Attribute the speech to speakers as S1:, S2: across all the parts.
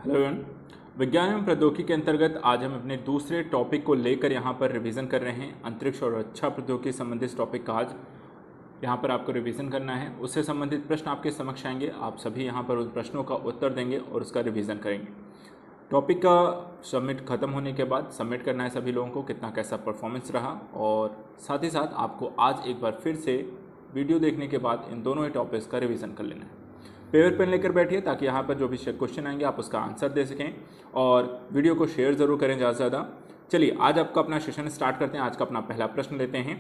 S1: Hello everyone, विज्ञान एवं प्रौद्योगिकी के अंतर्गत आज हम अपने दूसरे टॉपिक को लेकर यहाँ पर रिवीजन कर रहे हैं। अंतरिक्ष और रक्षा प्रौद्योगिकी संबंधित टॉपिक का आज यहाँ पर आपको रिवीजन करना है। उससे संबंधित प्रश्न आपके समक्ष आएंगे, आप सभी यहाँ पर उन प्रश्नों का उत्तर देंगे और उसका रिवीजन करेंगे। टॉपिक का सबमिट खत्म होने के बाद सबमिट करना है सभी लोगों को, कितना कैसा परफॉर्मेंस रहा, और साथ ही साथ आपको आज एक बार फिर से वीडियो देखने के बाद इन दोनों ही टॉपिक्स का रिवीजन कर लेना है। पेपर पेन लेकर बैठिए ताकि यहाँ पर जो भी क्वेश्चन आएंगे आप उसका आंसर दे सकें, और वीडियो को शेयर ज़रूर करें ज़्यादा से ज़्यादा। चलिए आज आपका अपना सेशन स्टार्ट करते हैं। आज का अपना पहला प्रश्न लेते हैं।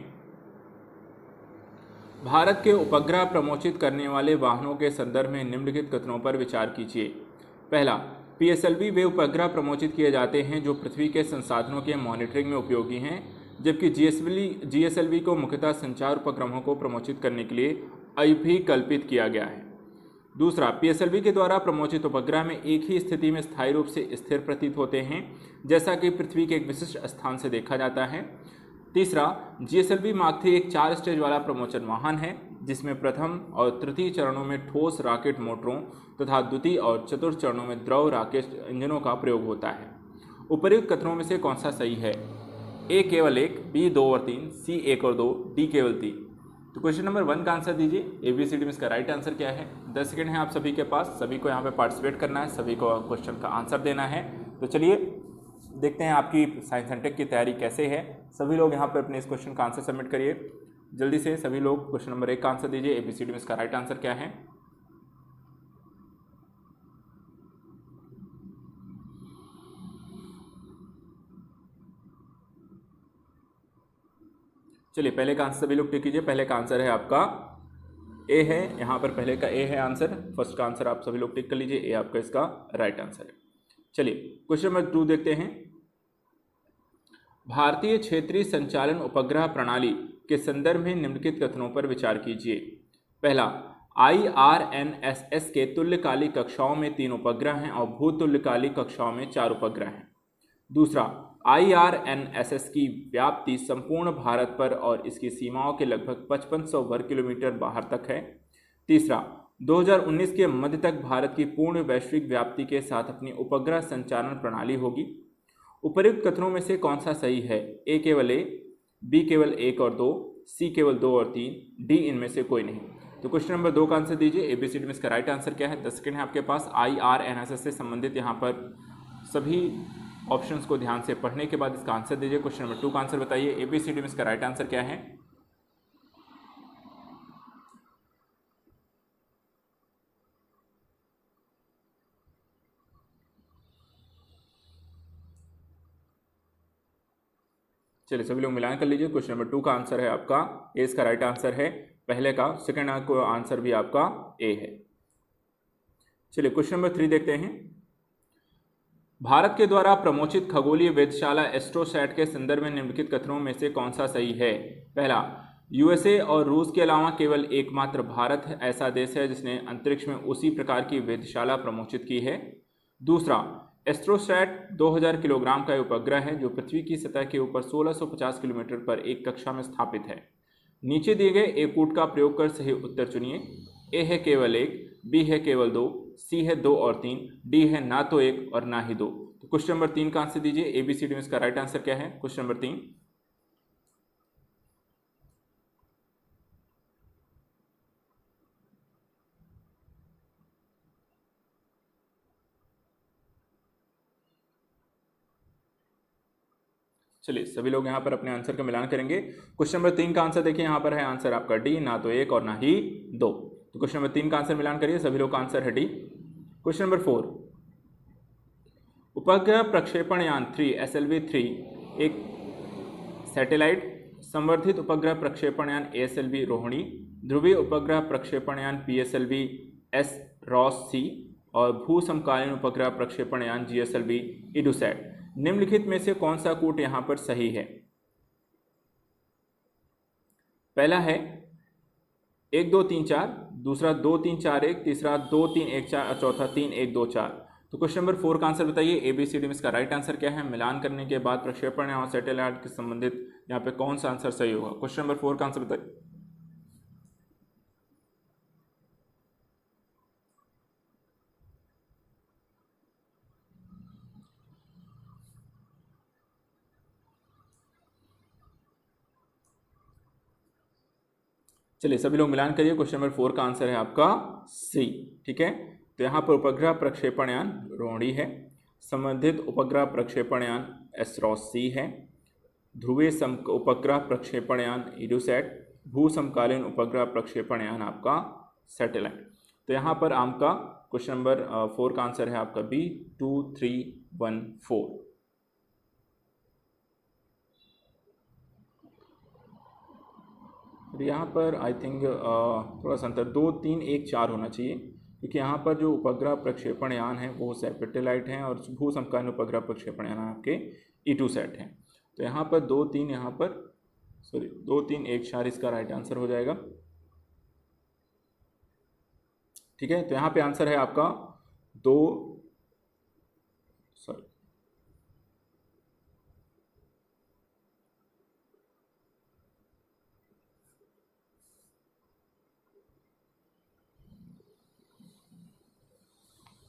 S1: भारत के उपग्रह प्रमोचित करने वाले वाहनों के संदर्भ में निम्नलिखित कथनों पर विचार कीजिए। पहला, पीएसएलवी वे उपग्रह प्रमोचित किए जाते हैं जो पृथ्वी के संसाधनों के मॉनिटरिंग में उपयोगी हैं, जबकि जीएसएलवी को मुख्यतः संचार उपग्रहों को प्रमोचित करने के लिए अभिकल्पित किया गया है। दूसरा, पीएसएलवी के द्वारा प्रमोचित उपग्रह में एक ही स्थिति में स्थायी रूप से स्थिर प्रतीत होते हैं, जैसा कि पृथ्वी के एक विशिष्ट स्थान से देखा जाता है। तीसरा, जीएसएलवी मार्क 3 एक 4 स्टेज वाला प्रमोचन वाहन है, जिसमें प्रथम और तृतीय चरणों में ठोस रॉकेट मोटरों तथा द्वितीय और चतुर्थ चरणों में द्रव रॉकेट इंजनों का प्रयोग होता है। उपर्युक्त कथनों में से कौन सा सही है? ए केवल 1, बी 2 और 3, सी 1 और 2, डी केवल 3। तो क्वेश्चन नंबर 1 का आंसर दीजिए। ABCD में इसका राइट आंसर क्या है? 10 सेकंड है आप सभी के पास, सभी को यहाँ पे पार्टिसिपेट करना है, सभी को क्वेश्चन का आंसर देना है। तो चलिए देखते हैं आपकी साइंस एंड टेक की तैयारी कैसे है। सभी लोग यहाँ पर अपने इस क्वेश्चन का आंसर सबमिट करिए जल्दी से। सभी लोग क्वेश्चन नंबर 1 का आंसर दीजिए। ABCD में इसका राइट आंसर क्या है? चलिए पहले का आंसर सभी लोग टिक कीजिए। पहले का आंसर है आपका ए है, यहाँ पर पहले का ए है आंसर। फर्स्ट का आंसर आप सभी लोग टिक कर लीजिए, ए आपका इसका राइट आंसर है। चलिए क्वेश्चन नंबर 2 देखते हैं। भारतीय क्षेत्रीय संचालन उपग्रह प्रणाली के संदर्भ में निम्नलिखित कथनों पर विचार कीजिए। पहला, IRNSS के तुल्यकालिक कक्षाओं में 3 उपग्रह हैं और भूतुल्यकालिक कक्षाओं में 4 उपग्रह हैं। दूसरा, IRNSS की व्याप्ति संपूर्ण भारत पर और इसकी सीमाओं के लगभग 5500 वर्ग किलोमीटर बाहर तक है। तीसरा, 2019 के मध्य तक भारत की पूर्ण वैश्विक व्याप्ति के साथ अपनी उपग्रह संचालन प्रणाली होगी। उपर्युक्त कथनों में से कौन सा सही है? ए केवल 1, बी केवल 1 और 2, सी केवल 2 और 3, डी इनमें से कोई नहीं। तो क्वेश्चन नंबर 2 का आंसर दीजिए। ABCD में इसका राइट आंसर क्या है? 10 सेकंड है आपके पास। IRNSS से संबंधित यहाँ पर सभी ऑप्शंस को ध्यान से पढ़ने के बाद इसका आंसर दीजिए। क्वेश्चन नंबर 2 का आंसर बताइए। ABCD में इसका राइट आंसर क्या है? चलिए सभी लोग मिलान कर लीजिए। क्वेश्चन नंबर 2 का आंसर है आपका ए, इसका राइट आंसर है पहले का। सेकंड का आंसर भी आपका ए है। चलिए क्वेश्चन नंबर 3 देखते हैं। भारत के द्वारा प्रमोचित खगोलीय वेधशाला एस्ट्रोसैट के संदर्भ में निम्नलिखित कथनों में से कौन सा सही है? पहला, USA और रूस के अलावा केवल एकमात्र भारत ऐसा देश है जिसने अंतरिक्ष में उसी प्रकार की वेधशाला प्रमोचित की है। दूसरा, एस्ट्रोसैट 2000 किलोग्राम का उपग्रह है जो पृथ्वी की सतह के ऊपर 1650 किलोमीटर पर एक कक्षा में स्थापित है। नीचे दिए गए एक कूट का प्रयोग कर सही उत्तर चुनिए। ए है केवल 1, बी है केवल 2, सी है 2 और 3, डी है ना तो 1 और ना ही 2। तो क्वेश्चन नंबर 3 का आंसर दीजिए। ABCD में इसका राइट आंसर क्या है? Question number 3। चलिए सभी लोग यहाँ पर अपने आंसर का मिलान करेंगे। क्वेश्चन नंबर 3 का आंसर देखिए, यहाँ पर है आंसर आपका डी, ना तो 1 और ना ही 2। तो क्वेश्चन नंबर 3 का आंसर मिलान करिए, सभी लोग का आंसर है डी। क्वेश्चन नंबर 4, उपग्रह प्रक्षेपण यान 3 SLV-3 एक सैटेलाइट संवर्धित उपग्रह प्रक्षेपण यान ASLV रोहिणी, ध्रुवीय उपग्रह प्रक्षेपण यान PSLV SROS-C और भू समकालीन उपग्रह प्रक्षेपण यान GSLV EDUSAT, निम्नलिखित में से कौन सा कूट यहां पर सही है? पहला है 1 2 3 4, दूसरा 2 3 4 1, तीसरा 2 3 1 4 और चौथा 3 1 2 4। तो क्वेश्चन नंबर 4 का आंसर बताइए। ABCD में इसका राइट आंसर क्या है? मिलान करने के बाद प्रक्षेपण और सैटेलाइट के संबंधित यहाँ पे कौन सा आंसर सही होगा? क्वेश्चन नंबर 4 का आंसर बताइए। चलिए सभी लोग मिलान करिए। क्वेश्चन नंबर 4 का आंसर है आपका सी। ठीक है, तो यहाँ पर उपग्रह प्रक्षेपण यान रोहिणी है, संबंधित उपग्रह प्रक्षेपण यान एस्ट्रोस सी है, ध्रुवीय उपग्रह प्रक्षेपण यान इडोसैट, भू समकालीन उपग्रह प्रक्षेपण यान आपका सैटेलाइट। तो यहाँ पर आपका क्वेश्चन नंबर 4 का आंसर है आपका बी 2314। यहाँ पर आई थिंक थोड़ा सा अंतर 2 3 1 4 होना चाहिए, क्योंकि यहाँ पर जो उपग्रह प्रक्षेपण यान है वो सैटेलाइट हैं और भू समकालीन उपग्रह प्रक्षेपण यान आपके इटोसैट हैं। तो यहाँ पर 2 3 यहाँ पर 2 3 1 4 इसका राइट आंसर हो जाएगा। ठीक है, तो यहाँ पे आंसर है आपका 2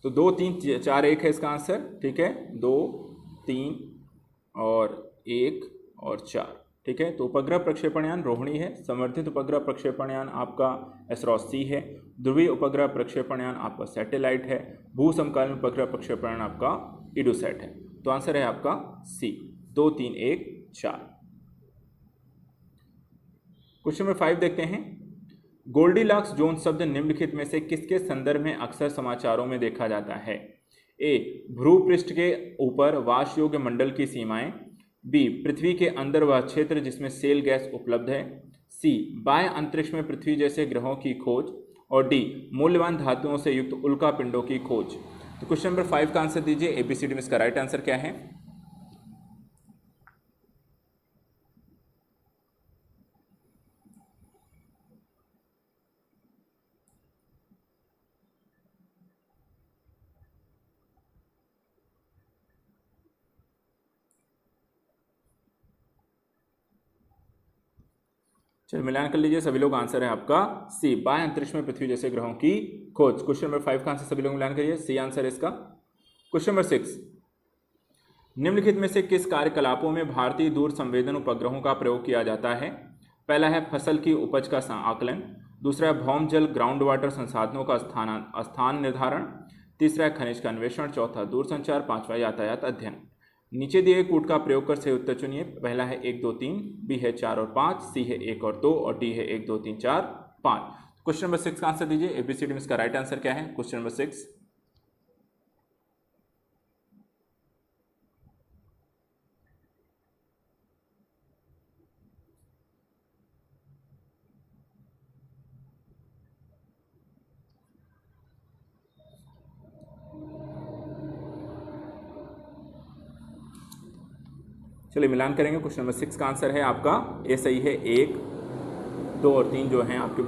S1: तो 2 3 4 1 है इसका आंसर। ठीक है, 2 3 और 1 और 4। ठीक है, तो उपग्रह प्रक्षेपण यान रोहिणी है, समर्थित उपग्रह प्रक्षेपण यान आपका एस्ट्रोस सी है, ध्रुवीय उपग्रह प्रक्षेपण यान आपका सैटेलाइट है, भू समकालीन उपग्रह प्रक्षेपण यान आपका इडोसैट है। तो आंसर है आपका सी 2 3 1 4। क्वेश्चन नंबर 5 देखते हैं। गोल्डीलॉक्स जोन शब्द निम्नलिखित में से किसके संदर्भ में अक्सर समाचारों में देखा जाता है? ए, भूपृष्ठ के ऊपर वास योग्य मंडल की सीमाएं, बी, पृथ्वी के अंदर वह क्षेत्र जिसमें शेल गैस उपलब्ध है, सी, बाह्य अंतरिक्ष में पृथ्वी जैसे ग्रहों की खोज, और डी, मूल्यवान धातुओं से युक्त उल्का पिंडों की खोज। तो क्वेश्चन नंबर 5 का आंसर दीजिए। एबीसीडी में इसका राइट आंसर क्या है? चलिए मिलान कर लीजिए सभी लोग। आंसर है आपका सी, बाह्य अंतरिक्ष में पृथ्वी जैसे ग्रहों की खोज। क्वेश्चन नंबर 5 का आंसर सभी लोग मिलान करिए, सी आंसर है इसका। क्वेश्चन नंबर 6, निम्नलिखित में से किस कार्यकलापों में भारतीय दूर संवेदन उपग्रहों का प्रयोग किया जाता है? पहला है फसल की उपज का आकलन, दूसरा है भौम जल ग्राउंड वाटर संसाधनों का स्थान निर्धारण, तीसरा है खनिज का अन्वेषण, चौथा दूरसंचार, पांचवा यातायात अध्ययन। नीचे दिए कूट का प्रयोग कर सही उत्तर चुनिए। पहला है 1 2 3, बी है 4 और 5, सी है 1 और 2 और डी है 1 2 3 4 5। क्वेश्चन नंबर 6 का आंसर दीजिए। एबीसीडी में इसका राइट आंसर क्या है? क्वेश्चन नंबर 6, चलिए मिलान करेंगे। क्वेश्चन नंबर 6 का आंसर है आपका ए सही है। 1 2 और 3 जो हैं आपके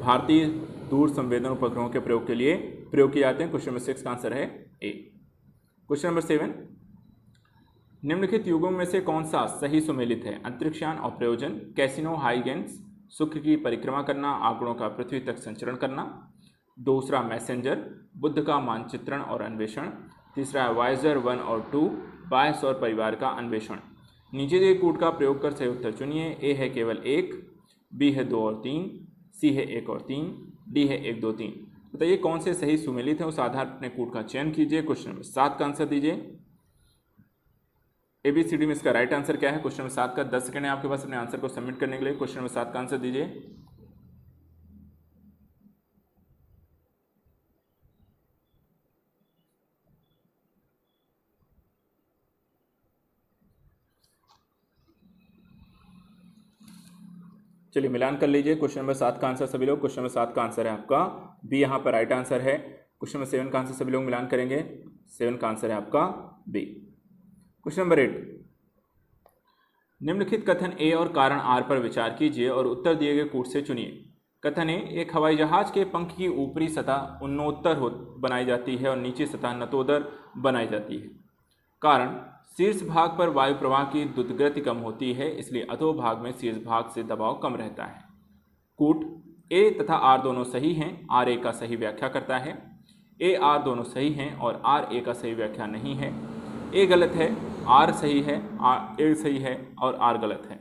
S1: भारतीय दूर संवेदन उपग्रहों के प्रयोग के लिए प्रयोग किए जाते हैं। क्वेश्चन नंबर 6 का आंसर है ए। क्वेश्चन नंबर 7, निम्नलिखित युगों में से कौन सा सही सुमेलित है? अंतरिक्षयान और प्रयोजन, कैसीनो हाइगेंस, शुक्र की परिक्रमा करना, आंकड़ों का पृथ्वी तक संचरण करना, दूसरा मैसेंजर, बुध का मानचित्रण और अन्वेषण, तीसरा है वाइजर 1 और 2, बाह्य सौर परिवार का अन्वेषण। नीचे दिए कूट का प्रयोग कर सही उत्तर चुनिए। ए है केवल 1, बी है 2 और 3, सी है 1 और 3, डी है 1 2 3। बताइए कौन से सही सुमेलित है, उस आधार पर अपने कूट का चयन कीजिए। क्वेश्चन नंबर 7 का आंसर दीजिए। एबीसीडी में इसका राइट आंसर क्या है? क्वेश्चन नंबर 7 का 10 सेकंड है आपके पास अपने आंसर को सबमिट करने के लिए। क्वेश्चन नंबर 7 का आंसर दीजिए। चलिए मिलान कर लीजिए। क्वेश्चन नंबर 7 का आंसर सभी लोग। क्वेश्चन नंबर 7 का आंसर है आपका बी, यहाँ पर राइट आंसर है। क्वेश्चन नंबर 7 का आंसर सभी लोग मिलान करेंगे। 7 का आंसर है आपका बी। क्वेश्चन नंबर 8, निम्नलिखित कथन ए और कारण आर पर विचार कीजिए और उत्तर दिए गए कूट से चुनिए। कथन ए, एक हवाई जहाज के पंख की ऊपरी सतह उन्नोत्तर बनाई जाती है और निचली सतह नतोदर बनाई जाती है। कारण, शीर्ष भाग पर वायु प्रवाह की द्रुतगति कम होती है, इसलिए अधो भाग में शीर्ष भाग से दबाव कम रहता है। कूट, ए तथा आर दोनों सही हैं, आर ए का सही व्याख्या करता है। ए आर दोनों सही हैं और आर ए का सही व्याख्या नहीं है। ए गलत है, आर सही है, ए सही है और आर गलत है।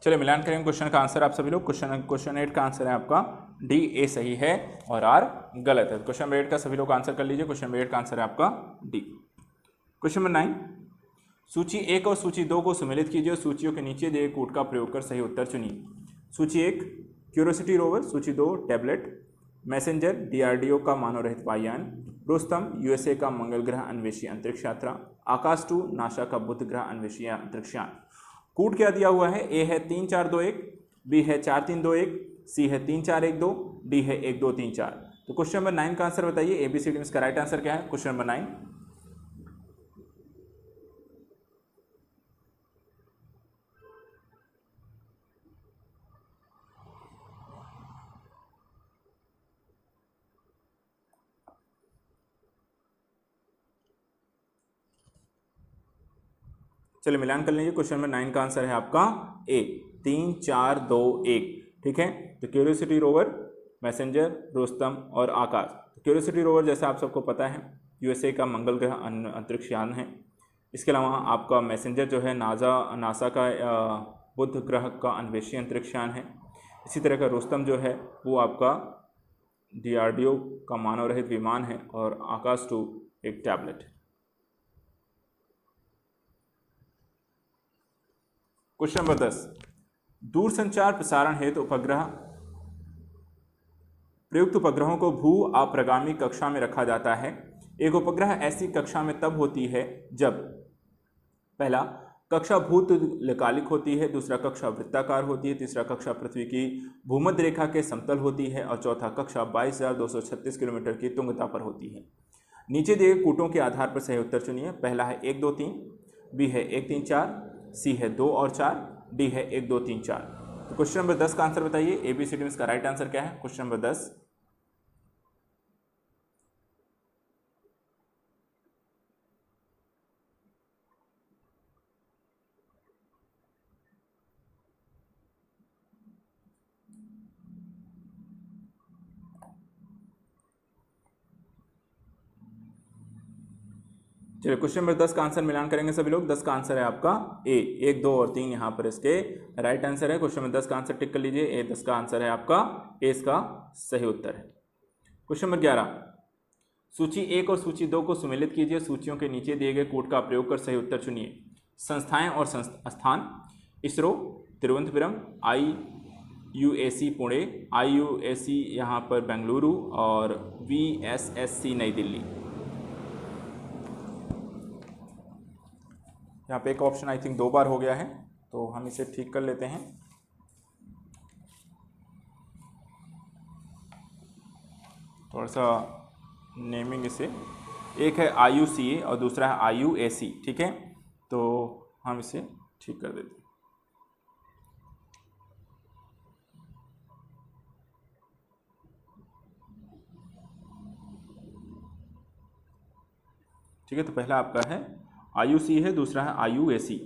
S1: चलिए मिलान करेंगे क्वेश्चन का आंसर आप सभी लोग। क्वेश्चन 8 का आंसर है आपका डी, ए सही है और आर गलत है। क्वेश्चन 8 का सभी लोग आंसर कर लीजिए। क्वेश्चन 8 का आंसर है आपका डी। क्वेश्चन नंबर 9, सूची 1 और सूची 2 को सम्मिलित कीजिए और सूचियों के नीचे दिए कूट का प्रयोग कर सही उत्तर चुनिए। सूची 1 क्यूरोसिटी रोवर, सूची 2 टैबलेट, मैसेंजर डीआरडीओ का मानव रहित वायुयान, रुस्तम यूएसए का मंगल ग्रह अन्वेषी अंतरिक्ष यात्रा, आकाश 2 नासा का बुध ग्रह अन्वेषी अंतरिक्ष यान। कूट क्या दिया हुआ है? ए है 3 4 2 1, बी है 4 3 2 1, सी है 3 4 1 2, डी है 1 2 3 4। तो क्वेश्चन नंबर 9 का आंसर बताइए। एबीसीडी में इसका राइट आंसर क्या है? क्वेश्चन नंबर 9 चलिए मिलान कर लीजिए। क्वेश्चन नंबर 9 का आंसर है आपका ए 3 4 2 1। ठीक है, तो क्यूरियोसिटी रोवर, मैसेंजर, रुस्तम और आकाश। तो क्यूरियोसिटी रोवर जैसा आप सबको पता है यूएसए का मंगल ग्रह अंतरिक्ष यान है। इसके अलावा आपका मैसेंजर जो है नासा का बुध ग्रह का अन्वेषी अंतरिक्ष यान है। इसी तरह का रुस्तम जो है वो आपका डीआरडीओ का मानव रहित विमान है और आकाश 2 एक टैबलेट है। क्वेश्चन नंबर 10, दूरसंचार प्रसारण हेतु उपग्रह प्रयुक्त उपग्रहों को भू अप्रगामी कक्षा में रखा जाता है। एक उपग्रह ऐसी कक्षा में तब होती है जब पहला कक्षा भूतलकालिक होती है, दूसरा कक्षा वृत्ताकार होती है, तीसरा कक्षा पृथ्वी की भूमध्य रेखा के समतल होती है और चौथा कक्षा 22,236 किलोमीटर की तुंगता पर होती है। नीचे दिए कूटों के आधार पर सही उत्तर चुनिए। पहला है 1 2 3, बी है 1 3 4, सी है 2 और 4, डी है 1 2 3 4। तो क्वेश्चन नंबर 10 का आंसर बताइए। एबीसीडी में इसका राइट आंसर क्या है? क्वेश्चन नंबर 10 चलिए क्वेश्चन नंबर 10 का आंसर मिलान करेंगे सभी लोग। 10 का आंसर है आपका ए 1 2 और 3 यहाँ पर इसके राइट आंसर है। क्वेश्चन नंबर 10 का आंसर टिक कर लीजिए। ए 10 का आंसर है आपका ए, इसका सही उत्तर है। क्वेश्चन नंबर 11, सूची 1 और सूची 2 को सम्मिलित कीजिए, सूचियों के नीचे दिए गए कोड का प्रयोग कर सही उत्तर चुनिए। संस्थाएं और स्थान, इसरो तिरुवनंतपुरम, IUAC पुणे, IUAC यहाँ पर बेंगलुरु और VSSC नई दिल्ली। यहाँ पे एक ऑप्शन आई थिंक 2 बार हो गया है तो हम इसे ठीक कर लेते हैं। थोड़ा सा नेमिंग इसे, एक है IUCA और दूसरा है IUAC। ठीक है, तो हम इसे ठीक कर देते हैं। ठीक है, तो पहला आपका है IUC है, दूसरा है IUAC।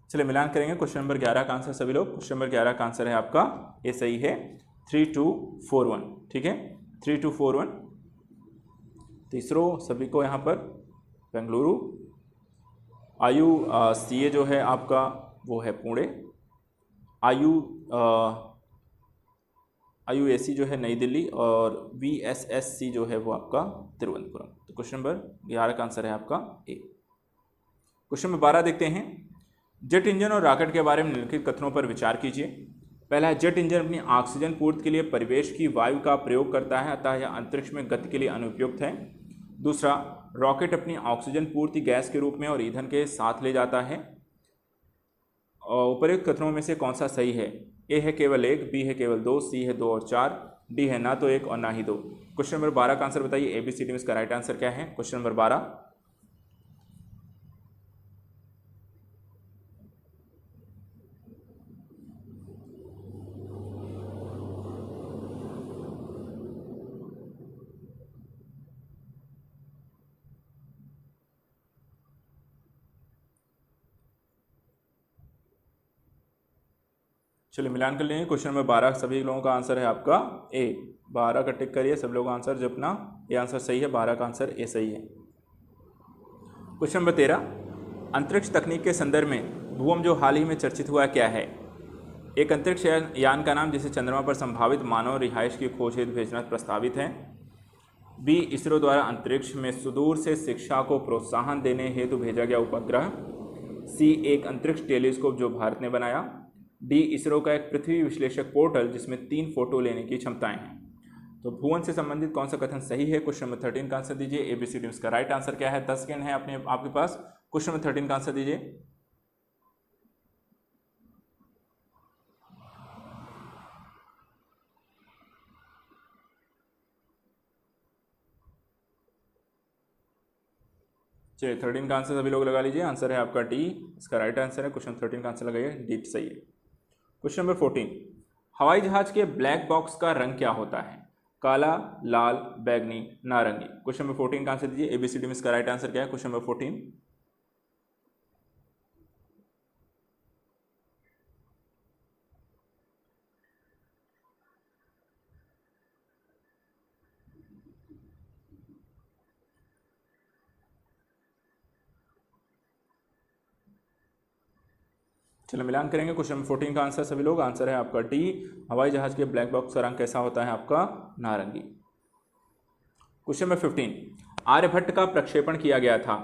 S1: चलिए मिलान करेंगे। क्वेश्चन नंबर 11 का आंसर सभी लोग। क्वेश्चन नंबर 11 का आंसर है आपका ये सही है 3241। ठीक है, 3241। तीसरो सभी को यहाँ पर बेंगलुरु, IUCA जो है आपका वो है पुणे, IUAC जो है नई दिल्ली और VSSC जो है वो आपका तिरुवनंतपुरम। तो क्वेश्चन नंबर 11 का आंसर है आपका ए। क्वेश्चन नंबर 12 देखते हैं। जेट इंजन और रॉकेट के बारे में निम्नलिखित कथनों पर विचार कीजिए। पहला है जेट इंजन अपनी ऑक्सीजन पूर्ति के लिए परिवेश की वायु का प्रयोग करता है, अतः यह अंतरिक्ष में गति के लिए अनुपयुक्त है। दूसरा, रॉकेट अपनी ऑक्सीजन पूर्ति गैस के रूप में और ईंधन के साथ ले जाता है। और उपर्युक्त कथनों में से कौन सा सही है? ए है केवल 1, बी है केवल 2, सी है 2 और 4, डी है ना तो 1 और ना ही 2। क्वेश्चन नंबर 12 का आंसर बताइए। ABCD में इसका राइट आंसर क्या है? क्वेश्चन नंबर 12 चलिए मिलान कर लेंगे। क्वेश्चन नंबर 12 सभी लोगों का आंसर है आपका ए। 12 का टिक करिए सब लोगों का आंसर, जो अपना ये आंसर सही है, 12 का आंसर ए सही है। क्वेश्चन नंबर 13, अंतरिक्ष तकनीक के संदर्भ में भूम जो हाल ही में चर्चित हुआ क्या है? एक अंतरिक्ष यान का नाम जिसे चंद्रमा पर संभावित मानव रिहाइश की खोज हेतु भेजना प्रस्तावित है। बी, इसरो द्वारा अंतरिक्ष में सुदूर से शिक्षा को प्रोत्साहन देने हेतु भेजा गया उपग्रह। सी, एक अंतरिक्ष टेलीस्कोप जो भारत ने बनाया। डी, इसरो का एक पृथ्वी विश्लेषक पोर्टल जिसमें 3 फोटो लेने की क्षमताएं हैं। तो भुवन से संबंधित कौन सा कथन सही है? क्वेश्चन नंबर 13 का आंसर दीजिए। एबीसीडी इसका राइट आंसर क्या है? 10 सेकेंड है आपके पास। क्वेश्चन नंबर 13 का आंसर दीजिए। चलिए 13 का आंसर सभी लोग लगा लीजिए। आंसर है आपका डी, इसका राइट आंसर है। क्वेश्चन 13 का आंसर लगाइए, डी सही है। क्वेश्चन नंबर 14, हवाई जहाज के ब्लैक बॉक्स का रंग क्या होता है? काला, लाल, बैगनी, नारंगी। क्वेश्चन नंबर 14 का आंसर दीजिए। एबीसीडी में इसका राइट आंसर क्या है? Question number 14। चलो मिलान करेंगे। क्वेश्चन नंबर 14 का आंसर सभी लोग, आंसर है आपका डी, हवाई जहाज के ब्लैक बॉक्स का रंग कैसा होता है? आपका नारंगी। क्वेश्चन नंबर 15, आर्यभट्ट का प्रक्षेपण किया गया था।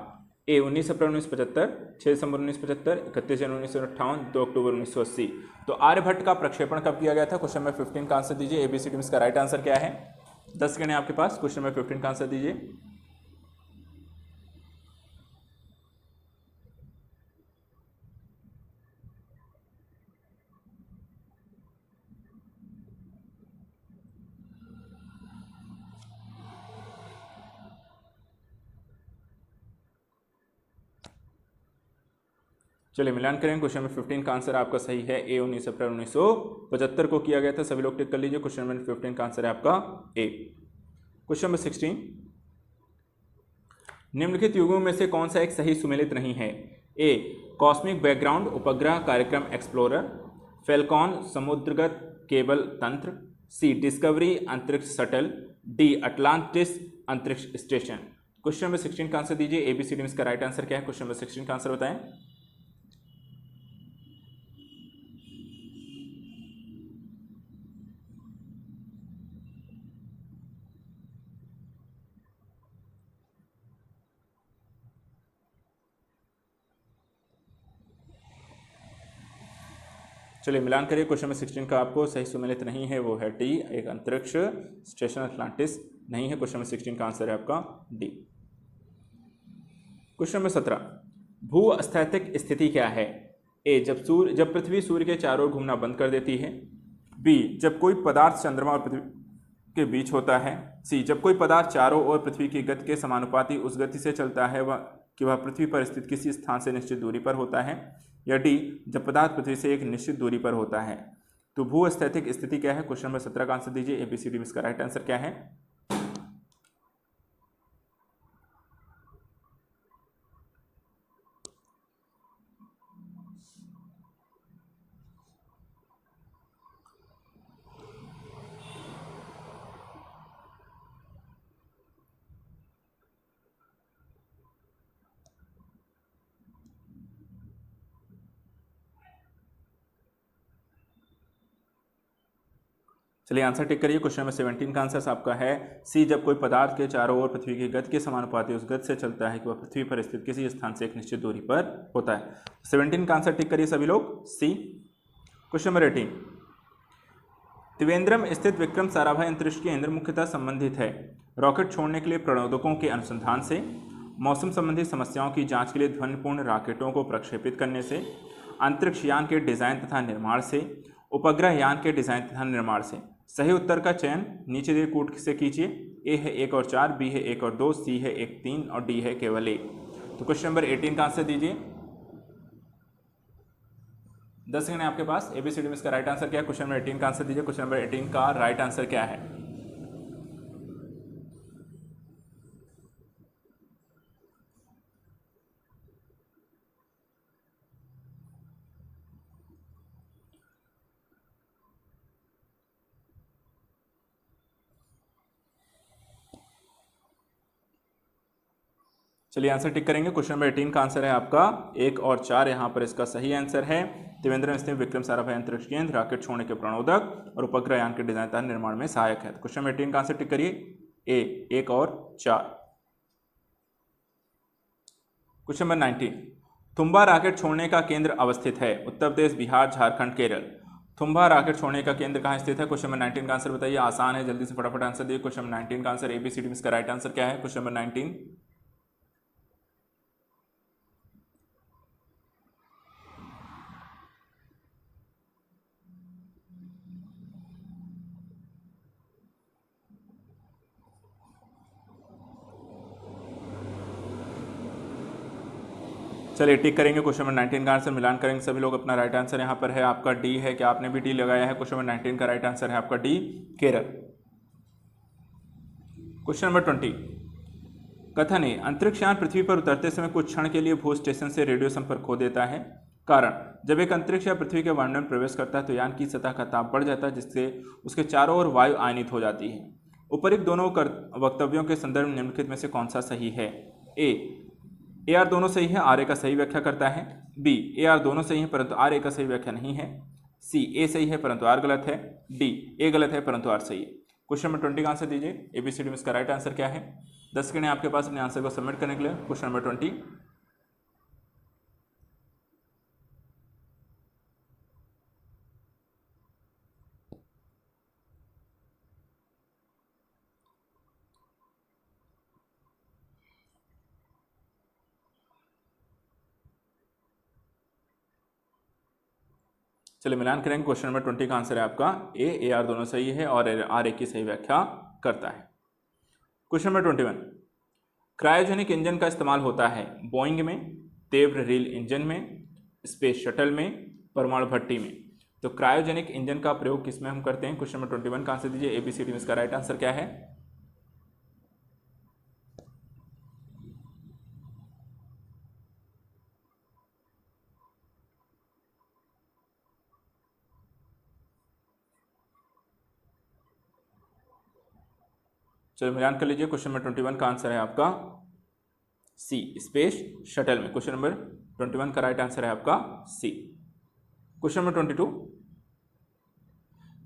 S1: ए, 19 अप्रैल 1975, 6 दिसंबर 1975, 31 जनवरी 1958, 2 अक्टूबर 1980। तो आर्यभट्ट का प्रक्षेपण कब किया गया था? क्वेश्चन नंबर 15 का आंसर दीजिए। एबीसीडी में इसका राइट आंसर क्या है? 10 सेकंड है आपके पास। क्वेश्चन नंबर 15 का आंसर दीजिए। चलिए मिलान करेंगे। क्वेश्चन नंबर 15 का आंसर आपका सही है। ए, 19 अप्रैल 1975 को किया गया था। सभी लोग टिक कर लीजिए। क्वेश्चन नंबर 15 का आंसर है आपका ए। क्वेश्चन नंबर 16, निम्नलिखित युगों में से कौन सा एक सही सुमेलित नहीं है? ए, कॉस्मिक बैकग्राउंड उपग्रह कार्यक्रम एक्सप्लोरर। फेल्कॉन समुद्रगत केबल तंत्र। सी, डिस्कवरी अंतरिक्ष शटल। डी, अटलांटिस अंतरिक्ष स्टेशन। क्वेश्चन नंबर 16 का आंसर दीजिए। एबीसीडी में इसका राइट आंसर क्या है? क्वेश्चन नंबर 16 का आंसर बताएं। चलिए मिलान करिए। क्वेश्चन नंबर 16 का आपको सही सुमेलित नहीं है, वो है डी, एक अंतरिक्ष स्टेशन अटलांटिस नहीं है। क्वेश्चन नंबर 16 का आंसर है आपका डी। क्वेश्चन नंबर 17, भूस्थैतिक स्थिति क्या है? ए, जब पृथ्वी सूर्य के चारों ओर घूमना बंद कर देती है। बी, जब कोई पदार्थ चंद्रमा और पृथ्वी के बीच होता है। सी, जब कोई पदार्थ चारों ओर पृथ्वी की गति के समानुपाती उस गति से चलता है वह पृथ्वी पर स्थित किसी स्थान से निश्चित दूरी पर होता है। या डी, जब पदार्थ पृथ्वी से एक निश्चित दूरी पर होता है। तो भूस्थैतिक स्थिति क्या है? क्वेश्चन नंबर 17 का आंसर दीजिए। एबीसीडी में इसका राइट आंसर क्या है? चलिए आंसर टिक करिए। क्वेश्चन नंबर 17 का आंसर आपका है सी, जब कोई पदार्थ के चारों ओर पृथ्वी की गति के समानुपाती उस गति से चलता है कि वह पृथ्वी पर स्थित किसी स्थान से एक निश्चित दूरी पर होता है। 17 का आंसर टिक करिए सभी लोग, सी। क्वेश्चन नंबर 18, त्रिवेंद्रम स्थित विक्रम साराभाई अंतरिक्ष केंद्र मुख्यतः संबंधित है रॉकेट छोड़ने के लिए प्रणोदकों के अनुसंधान से, मौसम संबंधी समस्याओं की जांच के लिए ध्वनिपूर्ण रॉकेटों को प्रक्षेपित करने से, अंतरिक्ष यान के डिजाइन तथा निर्माण से, उपग्रह यान के डिजाइन तथा निर्माण से। सही उत्तर का चयन नीचे दिए कूट से कीजिए। ए है 1 और 4, बी है 1 और 2, सी है 1 3 और डी है केवल 1। तो क्वेश्चन नंबर 18 का आंसर दीजिए। 10 सेकंड है आपके पास। एबीसीडी में इसका राइट आंसर क्या है? क्वेश्चन नंबर 18 का आंसर दीजिए। क्वेश्चन नंबर 18 का राइट आंसर क्या है? चलिए आंसर टिक करेंगे। क्वेश्चन नंबर 18 का आंसर है आपका 1 और 4, यहाँ पर इसका सही आंसर है। त्रिवेंद्र स्थित विक्रम साराभाई अंतरिक्ष केंद्र रॉकेट छोड़ने के प्रणोदक और उपग्रह यान के डिजाइन तथा निर्माण में सहायक है। क्वेश्चन नंबर 18 का आंसर टिक करिए, ए 1 और 4। क्वेश्चन नंबर 19, थुम्बा रॉकेट छोड़ने का केंद्र अवस्थित है? उत्तर प्रदेश, बिहार, झारखंड, केरल। थुम्बा रॉकेट छोड़ने का केंद्र कहाँ स्थित है? क्वेश्चन नंबर 19 का आंसर बताइए। आसान है, जल्दी से फटाफट आंसर दिए। क्वेश्चन नंबर 19 का आंसर ABCD में इसका राइट आंसर क्या है? क्वेश्चन नंबर 19, चलिए टिक करेंगे। क्वेश्चन नंबर 19 का आंसर मिलान करेंगे सभी लोग। अपना राइट आंसर यहाँ पर है आपका डी है। क्या आपने भी डी लगाया है? क्वेश्चन नंबर 19 का राइट आंसर है आपका डी, केरल। क्वेश्चन नंबर 20, कथन है अंतरिक्ष यान पृथ्वी पर उतरते समय कुछ क्षण के लिए भू स्टेशन से रेडियो संपर्क खो देता है। कारण, जब एक अंतरिक्ष या पृथ्वी के वायुमंडल में प्रवेश करता है तो यान की सतह का ताप बढ़ जाता है, जिससे उसके चारों ओर वायु आयनित हो जाती है। उपरोक्त दोनों वक्तव्यों के संदर्भ में निम्नलिखित में से कौन सा सही है? ए आर दोनों सही है, आर ए का सही व्याख्या करता है। बी, ए आर दोनों सही है परंतु आर ए का सही व्याख्या नहीं है। सी, ए सही है परंतु आर गलत है। डी, ए गलत है परंतु आर सही है। क्वेश्चन नंबर 20 का आंसर दीजिए। ABCD में इसका राइट आंसर क्या है? 10 सेकंड है आपके पास अपने आंसर को सबमिट करने के लिए। क्वेश्चन नंबर 20, चलिए मिलान करेंगे। क्वेश्चन नंबर 20 का आंसर है आपका ए आर दोनों सही है और आर ए की सही व्याख्या करता है। क्वेश्चन नंबर 21, क्रायोजेनिक इंजन का इस्तेमाल होता है बोइंग में, तीव्र रील इंजन में, स्पेस शटल में, परमाणु भट्टी में। तो क्रायोजेनिक इंजन का प्रयोग किसमें हम करते हैं? क्वेश्चन नंबर 21 का आंसर दीजिए। ABCD में इसका राइट आंसर क्या है? चलो मिलान कर लीजिए। क्वेश्चन नंबर 21 का आंसर है आपका सी, स्पेस शटल में। क्वेश्चन नंबर 21 का राइट आंसर है आपका सी। क्वेश्चन नंबर 22,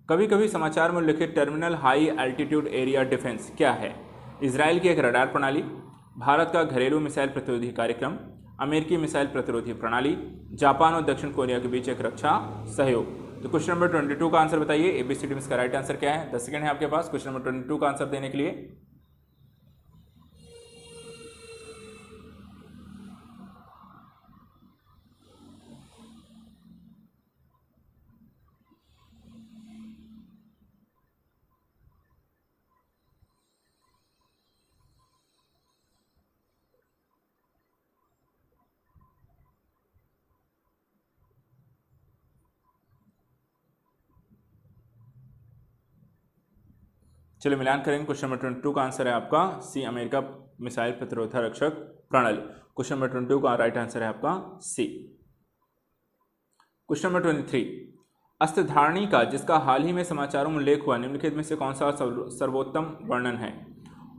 S1: कभी कभी समाचार में लिखित terminal high altitude area defence क्या है? इजराइल की एक रडार प्रणाली, भारत का घरेलू मिसाइल प्रतिरोधी कार्यक्रम, अमेरिकी मिसाइल प्रतिरोधी प्रणाली, जापान और दक्षिण कोरिया के बीच एक रक्षा सहयोग। तो क्वेश्चन नंबर 22 का आंसर बताइए। ABCD में इसका राइट आंसर क्या है? 10 सेकंड है आपके पास क्वेश्चन नंबर 22 का आंसर देने के लिए। चलिए मिलान करेंगे। क्वेश्चन नंबर 22 का आंसर है आपका सी, अमेरिका मिसाइल प्रतिरोधा रक्षक प्रणाली। क्वेश्चन नंबर 22 का राइट आंसर है आपका सी। क्वेश्चन नंबर 23, अस्त्रधारणी का जिसका हाल ही में समाचारों में उल्लेख हुआ निम्नलिखित में से कौन सा सर्वोत्तम वर्णन है?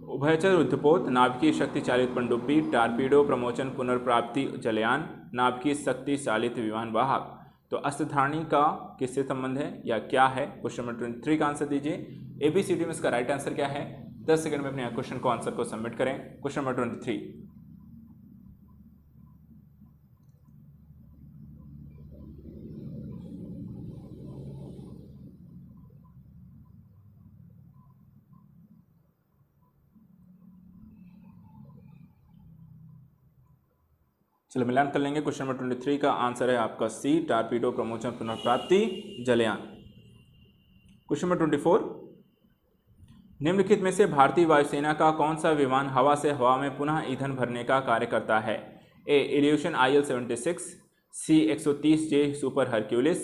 S1: उभयचर युद्धपोत, नाभिकीय शक्ति चालित पनडुब्बी, टारपीडो प्रमोचन पुनर्प्राप्ति जलयान, नाभिकीय शक्ति चालित विमान वाहक। तो अस्त्रधारणी का किससे संबंध है या क्या है? क्वेश्चन नंबर 23 का आंसर दीजिए। ABCD में इसका राइट आंसर क्या है? 10 सेकंड में अपने क्वेश्चन को आंसर को सबमिट करें। क्वेश्चन नंबर 23, चलो मिलान कर लेंगे। क्वेश्चन नंबर 23 का आंसर है आपका सी, टारपीडो प्रमोचन पुनर्प्राप्ति जलयान। क्वेश्चन नंबर 24, निम्नलिखित में से भारतीय वायुसेना का कौन सा विमान हवा से हवा में पुनः ईंधन भरने का कार्य करता है? ए, इल्यूशन IL-76, सी 130J सुपर हरक्यूलिस,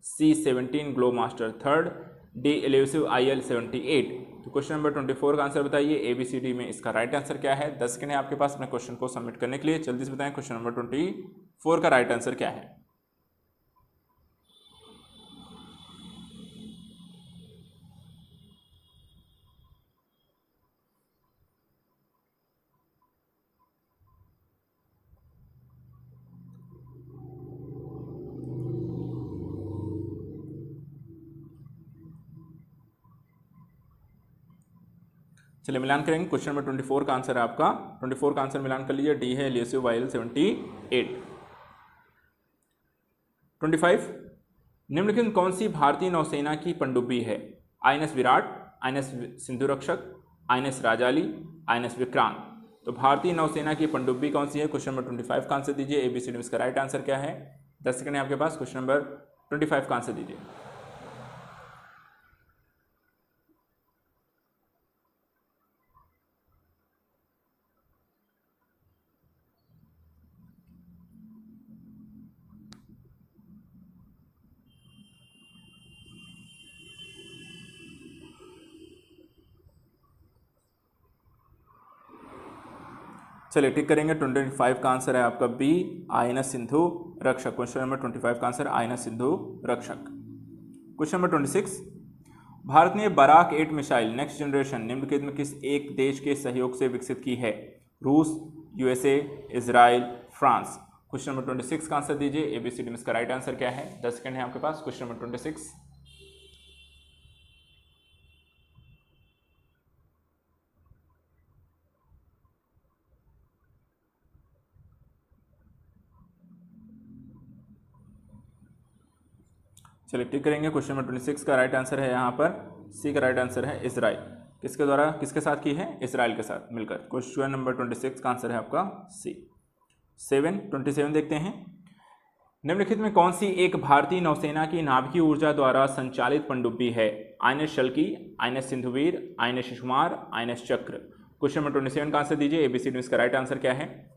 S1: सी 17 glow master third, D elusive IL-78। तो क्वेश्चन नंबर 24 का आंसर बताइए। ABCD में इसका राइट आंसर क्या है? 10 सेकंड है आपके पास अपने क्वेश्चन को सबमिट करने के लिए। जल्दी से बताएं क्वेश्चन नंबर 24 का राइट आंसर क्या है? चलिए मिलान करेंगे। क्वेश्चन नंबर 24 का आंसर है आपका 24 का आंसर मिलान कर लीजिए, डी है एलियसिव वाइल 78। 25 निम्नलिखित कौन सी भारतीय नौसेना की पनडुब्बी है? INS विराट, INS सिंधु रक्षक, INS राजाली, INS विक्रांत। तो भारतीय नौसेना की पनडुब्बी कौन सी है? क्वेश्चन नंबर 25 का आंसर दीजिए। ABCD में इसका राइट आंसर क्या है? 10 सेकंड है आपके पास। क्वेश्चन नंबर 25 का आंसर दीजिए। चलिए टिक करेंगे। 25 का आंसर है आपका बी, INS सिंधु रक्षक। क्वेश्चन नंबर 25 का आंसर INS सिंधु रक्षक। क्वेश्चन नंबर 26 भारत ने बराक 8 मिसाइल नेक्स्ट जनरेशन निम्नलिखित में किस एक देश के सहयोग से विकसित की है? रूस, USA, Israel, France. Question number 26 का आंसर दीजिए। ABCD में इसका राइट आंसर क्या है? 10 सेकंड है आपके पास। Question number 26। चलिए टिक करेंगे। क्वेश्चन नंबर 26 का राइट आंसर है यहाँ पर सी का राइट आंसर है इजराइल। किसके द्वारा, किसके साथ की है? इजराइल के साथ मिलकर। क्वेश्चन नंबर 26 का आंसर है आपका सी। 27 देखते हैं। निम्नलिखित में कौन सी एक भारतीय नौसेना की नाभिकीय ऊर्जा द्वारा संचालित पनडुब्बी है? INS Shalki, INS Sindhuvir, INS शिशुकुमार, INS चक्र। क्वेश्चन नंबर 27 का आंसर दीजिए। ABCD में इसका राइट आंसर क्या है?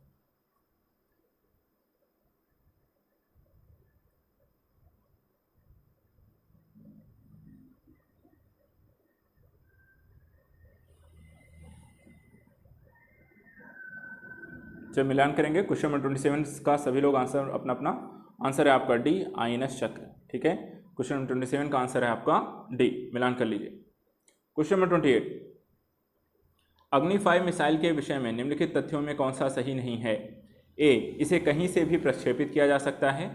S1: जब मिलान करेंगे क्वेश्चन नंबर 27 का सभी लोग आंसर अपना अपना आंसर है आपका डी, INS चक्र। ठीक है, क्वेश्चन नंबर 27 का आंसर है आपका डी। मिलान कर लीजिए। क्वेश्चन नंबर 28 अग्नि 5 मिसाइल के विषय में निम्नलिखित तथ्यों में कौन सा सही नहीं है? ए, इसे कहीं से भी प्रक्षेपित किया जा सकता है।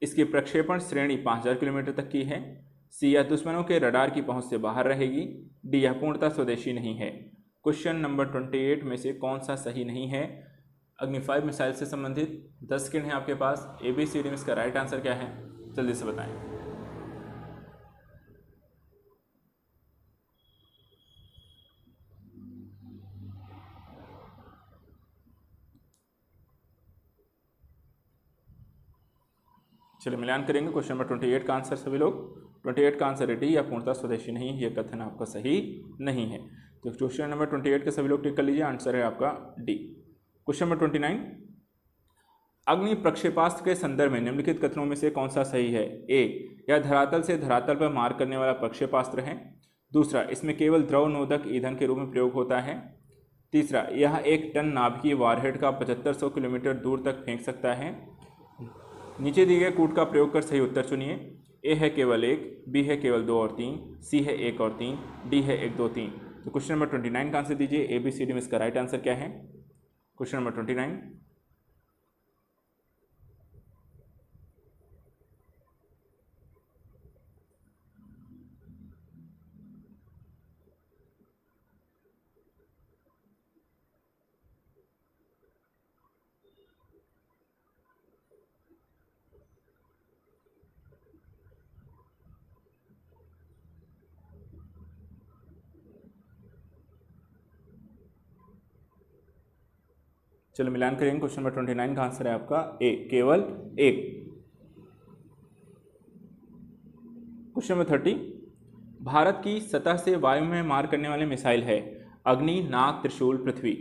S1: इसकी प्रक्षेपण श्रेणी 5000 किलोमीटर तक की है। सी, यह दुश्मनों के रडार की पहुंच से बाहर रहेगी। डी, यह पूर्णतः स्वदेशी नहीं है। क्वेश्चन नंबर 28 में से कौन सा सही नहीं है? अग्नि 5 मिसाइल से संबंधित 10 सेकंड है आपके पास। ABCD में इसका राइट आंसर क्या है? जल्दी से बताएं। चलिए मिलान करेंगे। क्वेश्चन नंबर 28 का आंसर सभी लोग 28 का आंसर है डी, या पूर्णतः स्वदेशी नहीं है। यह कथन आपका सही नहीं है। तो क्वेश्चन नंबर 28 के सभी लोग टिक कर लीजिए। आंसर है आपका डी। क्वेश्चन नंबर 29 अग्नि प्रक्षेपास्त्र के संदर्भ में निम्नलिखित कथनों में से कौन सा सही है? ए, यह धरातल से धरातल पर मार करने वाला प्रक्षेपास्त्र है। दूसरा, इसमें केवल द्रव नोदक ईंधन के रूप में प्रयोग होता है। तीसरा, यह 1 टन नाभिकीय वारहेड का 7500 किलोमीटर दूर तक फेंक सकता है। नीचे दिए गए कूट का प्रयोग कर सही उत्तर चुनिए। ए है केवल 1, बी है केवल 2 और 3, सी है 1 और 3, डी है 1 2 3। तो क्वेश्चन नंबर 29 का आंसर दीजिए। ABCD में इसका राइट आंसर क्या है? Question number 29। चलो मिलान करेंगे। क्वेश्चन नंबर 29 का आंसर है आपका ए, केवल 1। क्वेश्चन नंबर 30 भारत की सतह से वायु में मार करने वाले मिसाइल है अग्नि, नाग, त्रिशूल, पृथ्वी।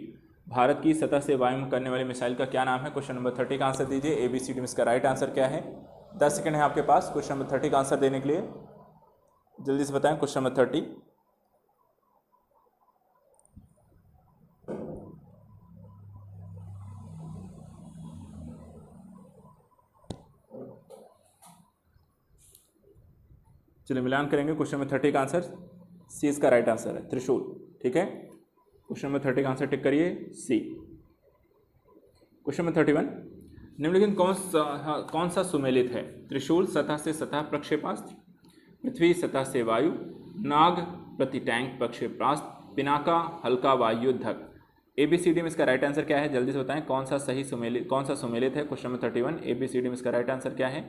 S1: भारत की सतह से वायु में करने वाले मिसाइल का क्या नाम है? क्वेश्चन नंबर 30 का आंसर दीजिए। ABCD में इसका राइट आंसर क्या है? 10 सेकंड है आपके पास क्वेश्चन नंबर 30 का आंसर देने के लिए। जल्दी से बताएं। Question number 30। चलिए मिलान करेंगे। क्वेश्चन नंबर 30 का आंसर सी इसका राइट आंसर है, त्रिशूल। ठीक है, क्वेश्चन नंबर 30 का आंसर टिक करिए सी। क्वेश्चन नंबर 31 निम्नलिखित कौन सा सुमेलित है? त्रिशूल सतह से सतह प्रक्षेपास्त्र, पृथ्वी सतह से वायु, नाग प्रति टैंक प्रक्षेपास्त्र, पिनाका हल्का वायुयुद्धक। ABCD में इसका राइट आंसर क्या है, जल्दी से बताएं। कौन सा सुमेलित है। क्वेश्चन नंबर 31 ABCD में इसका राइट आंसर क्या है।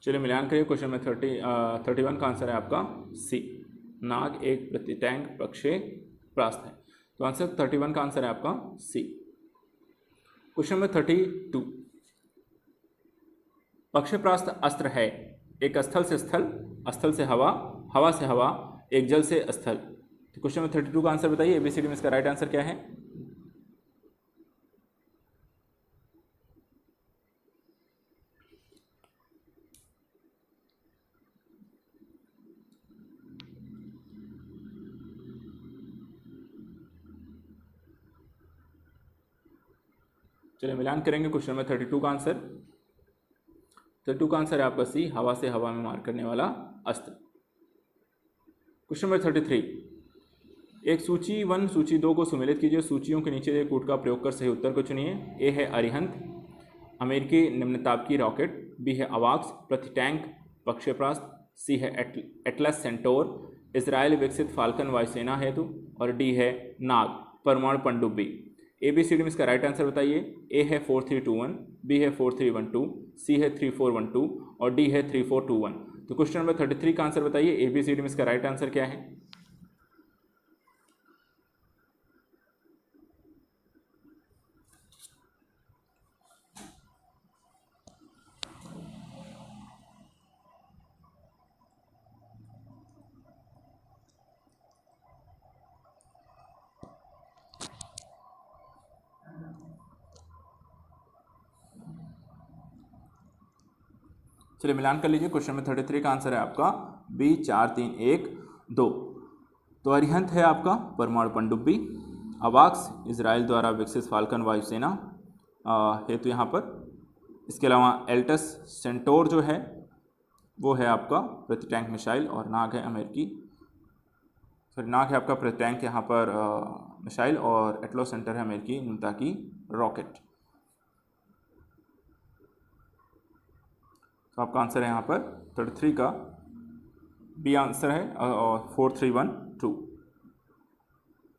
S1: चलिए मिलान करिए। क्वेश्चन में 31 का आंसर है आपका सी, नाग एक प्रतिटैंक प्रक्षेपास्त्र है। तो आंसर 31 का आंसर है आपका सी। क्वेश्चन नंबर 32, प्रक्षेपास्त्र अस्त्र है एक स्थल से स्थल, स्थल से हवा, हवा से हवा, एक जल से स्थल। तो क्वेश्चन नंबर 32 का आंसर बताइए। ABCD में इसका राइट आंसर क्या है। चलिए मिलान करेंगे। क्वेश्चन नंबर 32 का आंसर, 32 का आंसर है आपका सी, हवा से हवा में मार करने वाला अस्त्र। क्वेश्चन नंबर 33, एक सूची 1 सूची 2 को सुमेलित कीजिए। सूचियों के नीचे कूट का प्रयोग कर सही उत्तर को चुनिए। ए है अरिहंत अमेरिकी निम्नतापीय रॉकेट, बी है अवाक्स प्रतिटैंक प्रक्षेपास्त्र, सी है एटलस सेंटोर इसराइल विकसित फाल्कन वायुसेना हेतु, और डी है नाग परमाणु पनडुब्बी। ABCD में इसका राइट आंसर बताइए। ए है 4321, बी है 4312, सी है 3412 और डी है 3421। तो क्वेश्चन नंबर 33 का आंसर बताइए। ABCD में इसका राइट आंसर क्या है। चलिए मिलान कर लीजिए। क्वेश्चन नंबर 33 का आंसर है आपका बी 4312। तो अरिहंत है आपका परमाणु पनडुब्बी, अवाक्स इजराइल द्वारा विकसित फाल्कन वायुसेना हेतु यहाँ पर। इसके अलावा एल्टस सेंटोर जो है वो है आपका प्रतिटैंक मिसाइल, और नाग है अमेरिकी, नाग है आपका प्रतिटैंक यहाँ पर मिसाइल, और एटलो सेंटर है अमेरिकी निम्नता की रॉकेट। तो आपका आंसर है यहाँ पर 33 का बी आंसर है, और 4312।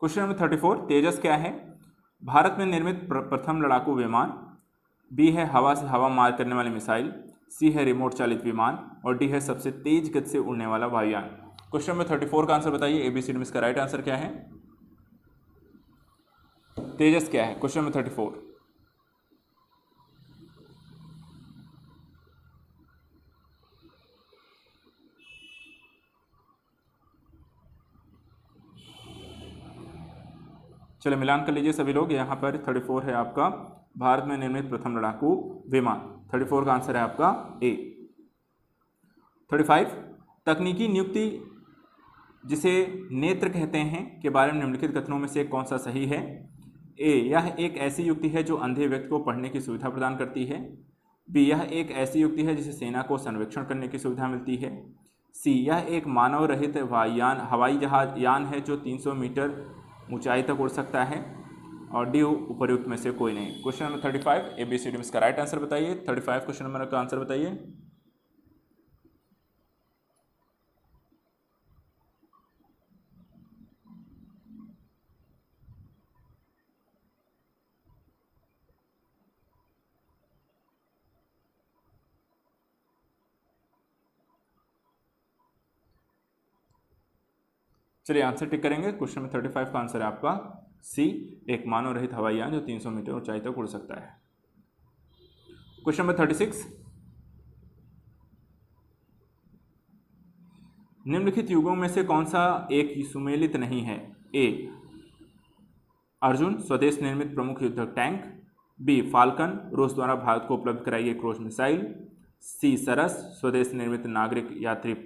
S1: क्वेश्चन नंबर 34, तेजस क्या है। भारत में निर्मित प्रथम लड़ाकू विमान, बी है हवा से हवा मार करने वाली मिसाइल, सी है रिमोट चालित विमान, और डी है सबसे तेज गति से उड़ने वाला वायुयान। क्वेश्चन नंबर 34 का आंसर बताइए। ABCD में इसका राइट आंसर क्या है। तेजस क्या है। Question number 34। चलिए मिलान कर लीजिए सभी लोग। यहाँ पर 34 है आपका भारत में निर्मित प्रथम लड़ाकू विमान। 34 का आंसर है आपका ए। 35, तकनीकी नियुक्ति जिसे नेत्र कहते हैं के बारे में निम्नलिखित कथनों में से कौन सा सही है। ए, यह एक ऐसी युक्ति है जो अंधे व्यक्ति को पढ़ने की सुविधा प्रदान करती है। बी, यह एक ऐसी युक्ति है जिसे सेना को सर्वेक्षण करने की सुविधा मिलती है। सी, यह एक मानव रहित हवाई जहाज यान है जो 300 मीटर ऊंचाई तक उड़ सकता है, और डी, उपर्युक्त में से कोई नहीं। क्वेश्चन नंबर 35 ABCD में इसका राइट आंसर बताइए। 35 क्वेश्चन नंबर का आंसर बताइए। चलिए आंसर टिक करेंगे। क्वेश्चन नंबर 35 का आंसर है आपका सी, एक मानव रहित हवाई यान जो 300 मीटर ऊंचाई तक उड़ सकता है। क्वेश्चन नंबर 36, निम्नलिखित युगों में से कौन सा एक सुमेलित नहीं है। ए, अर्जुन स्वदेश निर्मित प्रमुख युद्धक टैंक, बी, फाल्कन रूस द्वारा भारत को उपलब्ध कराई गई क्रूज मिसाइल, सी, सरस स्वदेश निर्मित नागरिक यात्री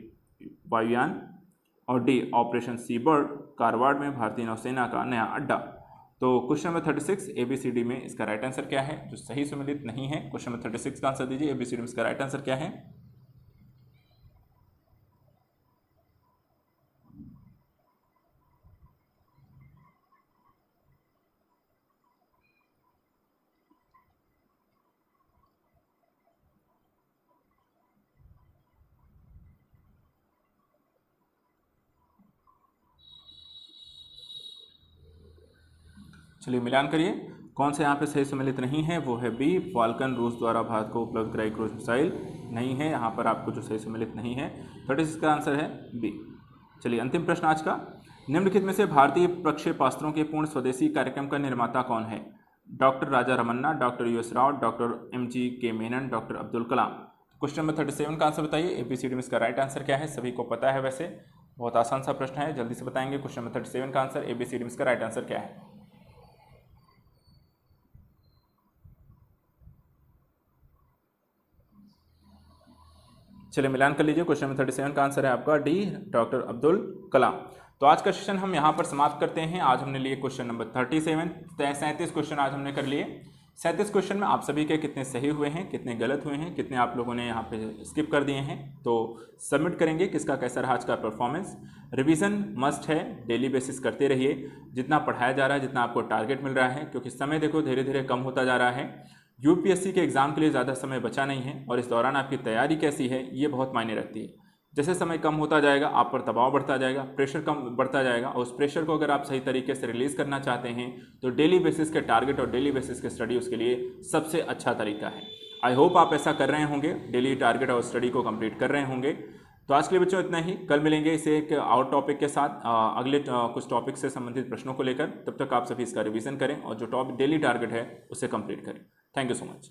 S1: वायुयान, और D, operation C bird Karwad में भारतीय नौसेना का नया अड्डा। तो क्वेश्चन नंबर 36 ABCD में इसका राइट आंसर क्या है, जो सही सम्मिलित नहीं है। क्वेश्चन नंबर 36 का आंसर दीजिए, ABCD में इसका राइट आंसर क्या है। चलिए मिलान करिए, कौन से यहाँ पे सही सम्मिलित नहीं है, वो है बी, फाल्कन रूस द्वारा भारत को उपलब्ध कराई क्रूज मिसाइल नहीं है, यहाँ पर आपको जो सही सम्मिलित नहीं है। 36 का आंसर है बी। चलिए अंतिम प्रश्न आज का, निम्नलिखित में से भारतीय प्रक्षेपास्त्रों के पूर्ण स्वदेशी कार्यक्रम का निर्माता कौन है। Doctor Raja Ramanna, doctor US Rao, doctor MGK Menon, doctor Abdul Kalam. Question number 37 का आंसर बताइए, ABCD में इसका राइट आंसर क्या है, सभी को पता है, वैसे बहुत आसान सा प्रश्न है, जल्दी से बताएंगे। क्वेश्चन नंबर 37 का आंसर, ABCD में इसका राइट आंसर क्या है। चलिए मिलान कर लीजिए, क्वेश्चन नंबर 37 का आंसर है आपका डी, डॉक्टर अब्दुल कलाम। तो आज का सेशन हम यहाँ पर समाप्त करते हैं। आज हमने लिए क्वेश्चन नंबर 37, 37 क्वेश्चन आज हमने कर लिए। 37 क्वेश्चन में आप सभी के कितने सही हुए हैं, कितने गलत हुए हैं, कितने आप लोगों ने यहाँ पे स्किप कर दिए हैं, तो सबमिट करेंगे किसका कैसा रहा आज का परफॉर्मेंस। रिवीजन मस्ट है, डेली बेसिस करते रहिए, जितना पढ़ाया जा रहा है, जितना आपको टारगेट मिल रहा है, क्योंकि समय देखो धीरे धीरे कम होता जा रहा है। UPSC के एग्ज़ाम के लिए ज़्यादा समय बचा नहीं है, और इस दौरान आपकी तैयारी कैसी है ये बहुत मायने रखती है। जैसे समय कम होता जाएगा आप पर दबाव बढ़ता जाएगा, प्रेशर कम बढ़ता जाएगा, और उस प्रेशर को अगर आप सही तरीके से रिलीज़ करना चाहते हैं तो डेली बेसिस के टारगेट और डेली बेसिस के स्टडी उसके लिए सबसे अच्छा तरीका है। आई होप आप ऐसा कर रहे होंगे, डेली टारगेट और स्टडी को कंप्लीट कर रहे होंगे। तो आज के लिए बच्चों इतना ही, कल मिलेंगे इसे एक और टॉपिक के साथ, अगले कुछ टॉपिक से संबंधित प्रश्नों को लेकर। तब तक आप सभी इसका रिवीजन करें और जो डेली टारगेट है उसे कंप्लीट करें। Thank you so much.